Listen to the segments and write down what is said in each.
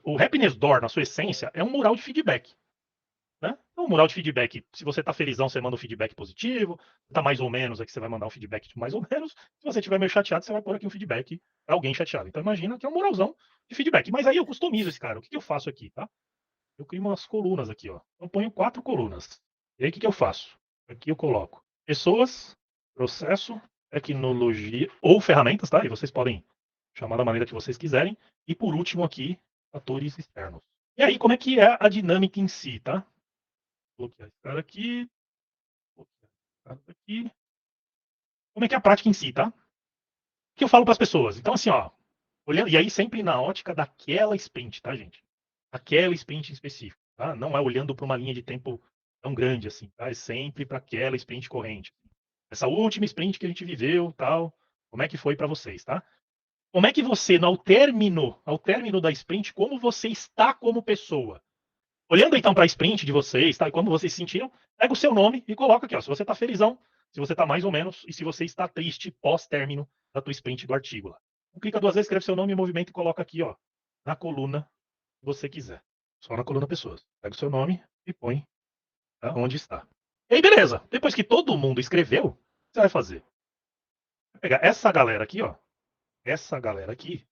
o Happiness Door, na sua essência, é um mural de feedback. Né? É um mural de feedback. Se você tá felizão, você manda um feedback positivo. Tá mais ou menos, aqui você vai mandar um feedback de mais ou menos. Se você estiver meio chateado, você vai pôr aqui um feedback pra alguém chateado. Então imagina que é um muralzão de feedback. Mas aí eu customizo esse cara. O que, que eu faço aqui, tá? Eu crio umas colunas aqui, ó. Eu ponho 4 colunas. E aí o que, que eu faço? Aqui eu coloco pessoas, processo, tecnologia ou ferramentas, tá? E vocês podem chamar da maneira que vocês quiserem. E por último aqui, fatores externos. E aí, como é que é a dinâmica em si, tá? Bloquear esse cara aqui, bloquear esse cara aqui. Como é que é a prática em si, tá? O que eu falo para as pessoas? Então, assim, ó, olhando, e aí sempre na ótica daquela sprint, tá, gente? Aquela sprint em específico, tá? Não é olhando para uma linha de tempo tão grande assim, tá? É sempre para aquela sprint corrente. Essa última sprint que a gente viveu, tal, como é que foi para vocês, tá? Como é que você, ao término da sprint, como você está como pessoa? Olhando então para a sprint de vocês, tá? E como vocês se sentiram, pega o seu nome e coloca aqui, ó. Se você está felizão, se você está mais ou menos, e se você está triste pós-término da tua sprint do artigo lá. Então, clica 2 vezes, escreve seu nome em movimento e coloca aqui, ó, na coluna que você quiser. Só na coluna pessoas. Pega o seu nome e põe, tá, onde está. E aí, beleza. Depois que todo mundo escreveu, o que você vai fazer? Vai pegar essa galera aqui, ó. Essa galera aqui,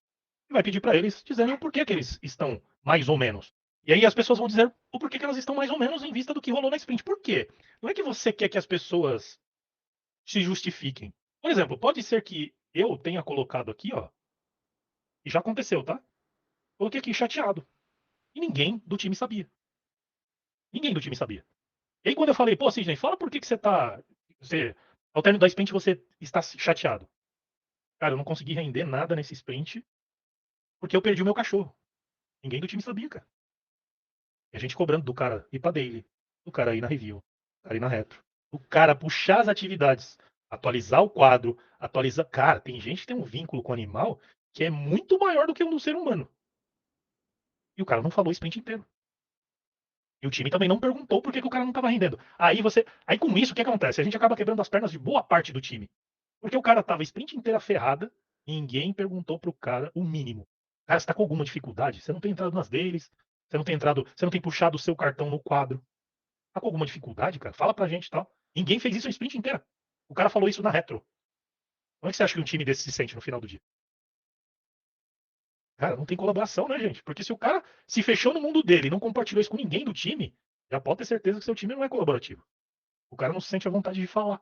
e vai pedir para eles dizerem o porquê que eles estão mais ou menos. E aí as pessoas vão dizer o porquê que elas estão mais ou menos em vista do que rolou na sprint. Por quê? Não é que você quer que as pessoas se justifiquem. Por exemplo, pode ser que eu tenha colocado aqui, ó, e já aconteceu, tá? Coloquei aqui chateado. E ninguém do time sabia. Ninguém do time sabia. E aí quando eu falei, pô, assim, gente, fala por que você tá. Você, ao término da sprint você está chateado. Cara, eu não consegui render nada nesse sprint porque eu perdi o meu cachorro. Ninguém do time sabia, cara. E a gente cobrando do cara ir pra daily, do cara ir na review, do cara ir na retro, do cara puxar as atividades, atualizar o quadro, atualizar. Cara, tem gente que tem um vínculo com o animal que é muito maior do que o do ser humano. E o cara não falou o sprint inteiro. E o time também não perguntou por que, que o cara não tava rendendo. Aí você. Aí com isso, o que acontece? A gente acaba quebrando as pernas de boa parte do time. Porque o cara tava a sprint inteira ferrada e ninguém perguntou pro cara o mínimo. Cara, você tá com alguma dificuldade? Você não tem entrado nas deles, você não tem entrado, você não tem puxado o seu cartão no quadro. Tá com alguma dificuldade, cara? Fala pra gente e tal. Ninguém fez isso a sprint inteira. O cara falou isso na retro. Como é que você acha que um time desse se sente no final do dia? Cara, não tem colaboração, né, gente? Porque se o cara se fechou no mundo dele e não compartilhou isso com ninguém do time, já pode ter certeza que seu time não é colaborativo. O cara não se sente à vontade de falar.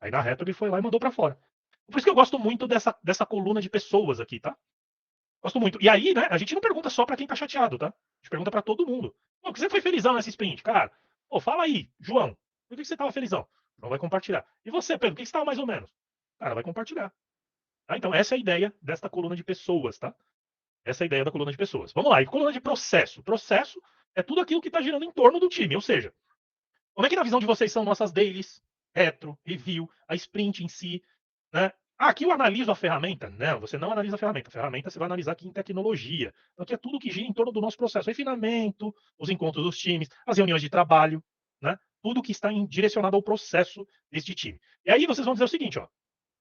Aí na retro ele foi lá e mandou pra fora. Por isso que eu gosto muito dessa coluna de pessoas aqui, tá? Gosto muito. E aí, né, a gente não pergunta só pra quem tá chateado, tá? A gente pergunta pra todo mundo. Pô, por que você foi felizão nessa sprint? Cara, pô, fala aí, João. Por que você tava felizão? Não vai compartilhar. E você, Pedro, por que você tava mais ou menos? Cara, vai compartilhar. Tá? Então, essa é a ideia desta coluna de pessoas, tá? Essa é a ideia da coluna de pessoas. Vamos lá. E coluna de processo. Processo é tudo aquilo que está girando em torno do time. Ou seja, como é que na visão de vocês são nossas dailies, retro, review, a sprint em si, né? Ah, aqui eu analiso a ferramenta. Não, você não analisa a ferramenta. A ferramenta você vai analisar aqui em tecnologia. Então, aqui é tudo que gira em torno do nosso processo. Refinamento, os encontros dos times, as reuniões de trabalho, né? Tudo que está direcionado ao processo deste time. E aí vocês vão dizer o seguinte, ó.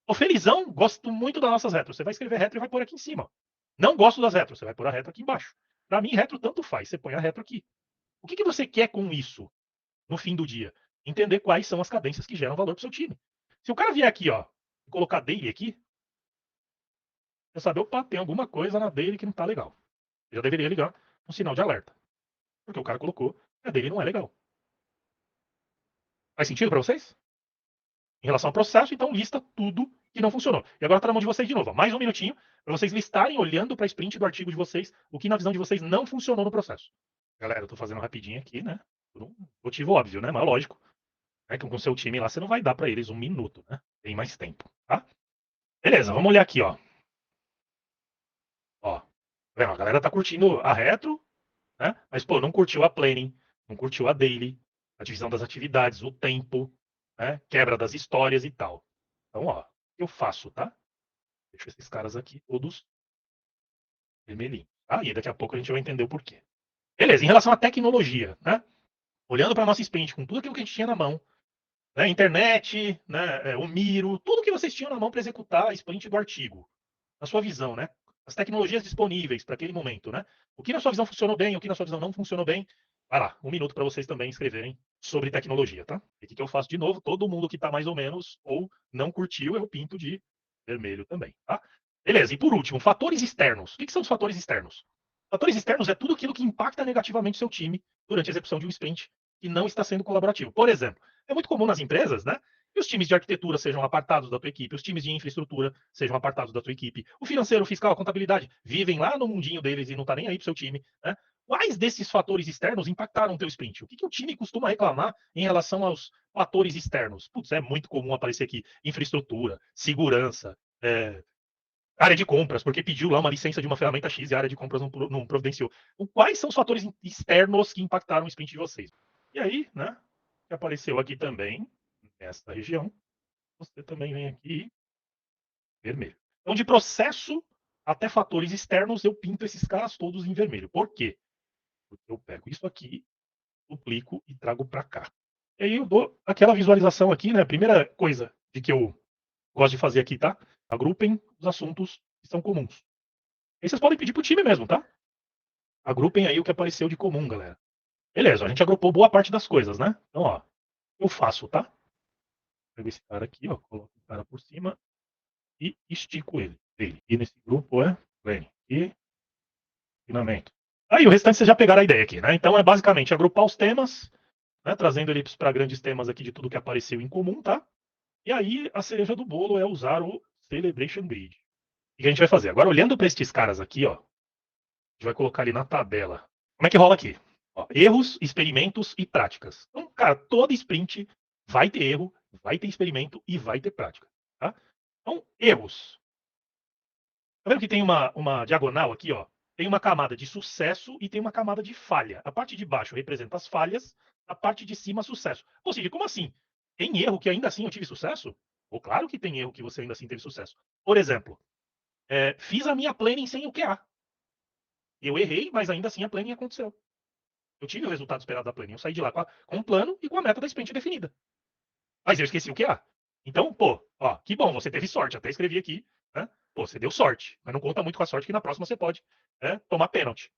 Ô, felizão, gosto muito das nossas retros. Você vai escrever retro e vai pôr aqui em cima. Ó. Não gosto das retros, você vai pôr a retro aqui embaixo. Para mim, retro tanto faz, você põe a retro aqui. O que, que você quer com isso no fim do dia? Entender quais são as cadências que geram valor para o seu time. Se o cara vier aqui, ó, e colocar daily aqui, você sabe, opa, tem alguma coisa na daily que não tá legal. Eu já deveria ligar um sinal de alerta. Porque o cara colocou que a daily não é legal. Faz sentido para vocês? Em relação ao processo, então lista tudo que não funcionou. E agora está na mão de vocês de novo. Ó, mais um minutinho para vocês listarem, olhando para a sprint do artigo de vocês, o que na visão de vocês não funcionou no processo. Galera, eu estou fazendo rapidinho aqui, né? Por um motivo óbvio, né? Mas lógico. Né? Que com o seu time lá, você não vai dar para eles um minuto, né? Tem mais tempo, tá? Beleza, vamos olhar aqui, ó. Ó, a galera tá curtindo a retro, né? Mas, pô, não curtiu a planning, não curtiu a daily, a divisão das atividades, o tempo, né? Quebra das histórias e tal. Então, ó, o que eu faço, tá? Deixa esses caras aqui todos vermelhinhos. Tá? E daqui a pouco a gente vai entender o porquê. Beleza, em relação à tecnologia, né? Olhando para a nossa sprint, com tudo aquilo que a gente tinha na mão, né? Internet, né? O Miro, tudo que vocês tinham na mão para executar a sprint do artigo. Na sua visão, né? as tecnologias disponíveis para aquele momento, né? O que na sua visão funcionou bem, o que na sua visão não funcionou bem. Vai lá, 1 minuto para vocês também escreverem sobre tecnologia, tá? E o que eu faço de novo? Todo mundo que tá mais ou menos ou não curtiu, eu pinto de vermelho também, tá? Beleza, e por último, fatores externos. O que são os fatores externos? Fatores externos é tudo aquilo que impacta negativamente o seu time durante a execução de um sprint e não está sendo colaborativo. Por exemplo, é muito comum nas empresas, né? Que os times de arquitetura sejam apartados da tua equipe, os times de infraestrutura sejam apartados da tua equipe, o financeiro, o fiscal, a contabilidade vivem lá no mundinho deles e não tá nem aí pro seu time, né? Quais desses fatores externos impactaram o teu sprint? O que o time costuma reclamar em relação aos fatores externos? Putz, é muito comum aparecer aqui infraestrutura, segurança, área de compras, porque pediu lá uma licença de uma ferramenta X e a área de compras não providenciou. Então, quais são os fatores externos que impactaram o sprint de vocês? E aí, né, que apareceu aqui também, nesta região, você também vem aqui, vermelho. Então, de processo até fatores externos, eu pinto esses caras todos em vermelho. Por quê? Porque eu pego isso aqui, duplico e trago para cá. E aí eu dou aquela visualização aqui, né? Primeira coisa de que eu gosto de fazer aqui, tá? Agrupem os assuntos que são comuns. E vocês podem pedir pro time mesmo, tá? Agrupem aí o que apareceu de comum, galera. Beleza, a gente agrupou boa parte das coisas, né? Então, ó, eu faço, tá? Pego esse cara aqui, ó, coloco o cara por cima e estico ele. E nesse grupo é vem e treinamento. Aí o restante vocês já pegaram a ideia aqui, né? Então é basicamente agrupar os temas, né? Trazendo ele para grandes temas aqui de tudo que apareceu em comum, tá? E aí a cereja do bolo é usar o Celebration Grid. O que a gente vai fazer? Agora, olhando para estes caras aqui, ó, a gente vai colocar ali na tabela. Como é que rola aqui? Ó, erros, experimentos e práticas. Então, cara, toda sprint vai ter erro, vai ter experimento e vai ter prática. Tá? Então, erros. Tá vendo que tem uma diagonal aqui, ó? Tem uma camada de sucesso e tem uma camada de falha. A parte de baixo representa as falhas, a parte de cima, sucesso. Ou seja, como assim? Tem erro que ainda assim eu tive sucesso? Ou claro que tem erro que você ainda assim teve sucesso. Por exemplo, fiz a minha planning sem o QA. Eu errei, mas ainda assim a planning aconteceu. Eu tive o resultado esperado da planning. Eu saí de lá com um plano e com a meta da sprint definida. Mas eu esqueci o QA. Então, pô, ó, que bom, você teve sorte. Até escrevi aqui, né? Pô, você deu sorte. Mas não conta muito com a sorte que na próxima você pode, né, tomar pênalti.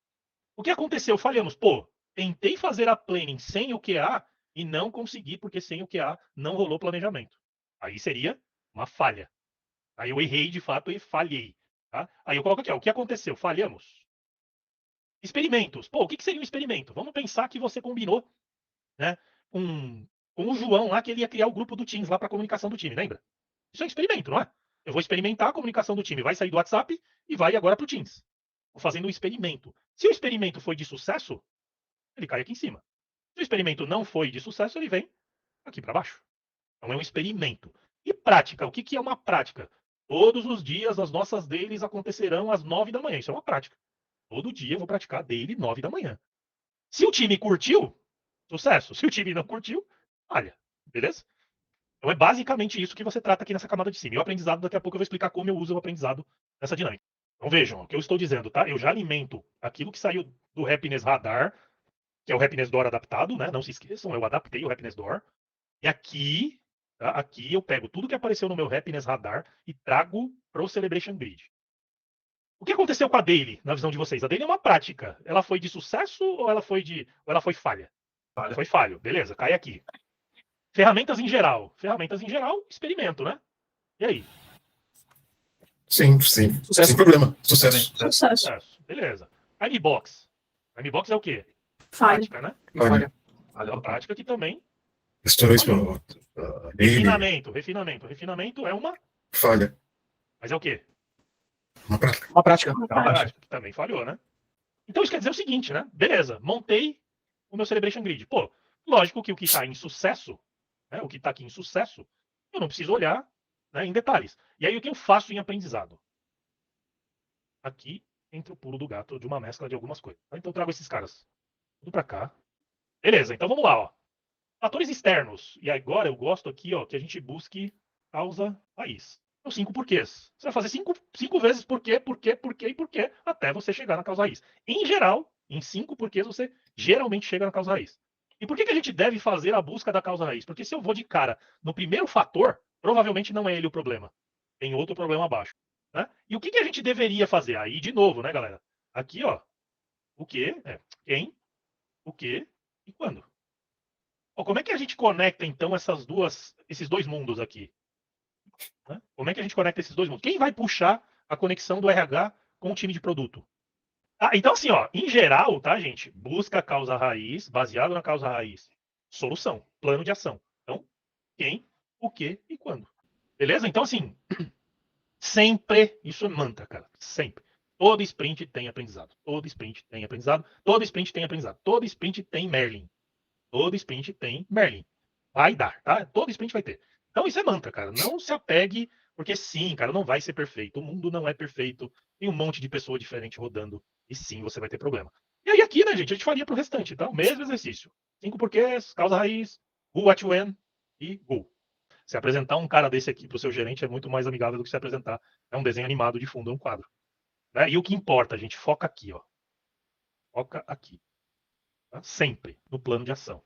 O que aconteceu? Falhamos. Pô, tentei fazer a planning sem o QA e não consegui, porque sem o QA não rolou planejamento. Aí seria uma falha. Aí eu errei de fato e falhei. Tá? Aí eu coloco aqui, ó, o que aconteceu? Falhamos. Experimentos. Pô, o que seria um experimento? Vamos pensar que você combinou, né, com o João lá, que ele ia criar o grupo do Teams lá para comunicação do time, lembra? Isso é um experimento, não é? Eu vou experimentar a comunicação do time, vai sair do WhatsApp e vai agora para o Teams. Vou fazendo um experimento. Se o experimento foi de sucesso, ele cai aqui em cima. Se o experimento não foi de sucesso, ele vem aqui para baixo. Então é um experimento. E prática, o que é uma prática? Todos os dias as nossas dailies acontecerão às 9 da manhã. Isso é uma prática. Todo dia eu vou praticar daily 9 da manhã. Se o time curtiu, sucesso. Se o time não curtiu, falha. Beleza? Então é basicamente isso que você trata aqui nessa camada de cima. E o aprendizado, daqui a pouco eu vou explicar como eu uso o aprendizado nessa dinâmica. Então vejam, o que eu estou dizendo, tá? Eu já alimento aquilo que saiu do Happiness Radar, que é o Happiness Door adaptado, né? Não se esqueçam, eu adaptei o Happiness Door. E aqui, tá? Aqui eu pego tudo que apareceu no meu Happiness Radar e trago para o Celebration Grid. O que aconteceu com a Daily, na visão de vocês? A Daily é uma prática. Ela foi de sucesso ou ela foi falha? Falha. Foi falho. Beleza, cai aqui. Ferramentas em geral. Ferramentas em geral, experimento, né? E aí? Sim. Sucesso. Sem problema. Sucesso. Sucesso. Beleza. Timebox. Timebox é o quê? Falha. Prática, né? Falha. É uma prática que também. Estourou isso Falhou. dele. Refinamento. Refinamento é uma. Falha. Mas é o quê? Uma prática. Uma prática. É uma prática que também falhou, né? Então isso quer dizer o seguinte, né? Beleza, montei o meu Celebration Grid. Pô, lógico que o que está em sucesso, né? O que está aqui em sucesso, eu não preciso olhar, né, em detalhes. E aí o que eu faço em aprendizado? Aqui entra o pulo do gato de uma mescla de algumas coisas. Então eu trago esses caras tudo para cá. Beleza, então vamos lá, ó. Fatores externos. E agora eu gosto aqui, ó, que a gente busque causa raiz. Os 5 porquês. Você vai fazer 5 vezes porquê, até você chegar na causa raiz. Em geral, em 5 porquês você geralmente chega na causa raiz. E por que a gente deve fazer a busca da causa raiz? Porque se eu vou de cara no primeiro fator, provavelmente não é ele o problema. Tem outro problema abaixo. Né? E o que a gente deveria fazer? Aí, de novo, né, galera? Aqui, ó, o que, quem, o que e quando. Ó, como é que a gente conecta, então, esses dois mundos aqui? Né? Como é que a gente conecta esses dois mundos? Quem vai puxar a conexão do RH com o time de produto? Ah, então, assim, ó, em geral, tá, gente? Busca a causa raiz, baseado na causa raiz. Solução, plano de ação. Então, quem, o que e quando. Beleza? Então, assim, sempre, isso é mantra, cara, sempre. Todo sprint tem aprendizado. Todo sprint tem aprendizado. Todo sprint tem aprendizado. Todo sprint tem Merlin. Todo sprint tem Merlin. Vai dar, tá? Todo sprint vai ter. Então isso é mantra, cara. Não se apegue, porque sim, cara, não vai ser perfeito. O mundo não é perfeito. Tem um monte de pessoa diferente rodando. E sim, você vai ter problema. E aí aqui, né, gente, a gente faria pro restante, tá? O mesmo exercício. 5 porquês, causa raiz, who, what, when e go. Se apresentar um cara desse aqui pro seu gerente é muito mais amigável do que se apresentar um desenho animado de fundo, um quadro. Né? E o que importa, gente, foca aqui, ó. Foca aqui. Tá? Sempre no plano de ação.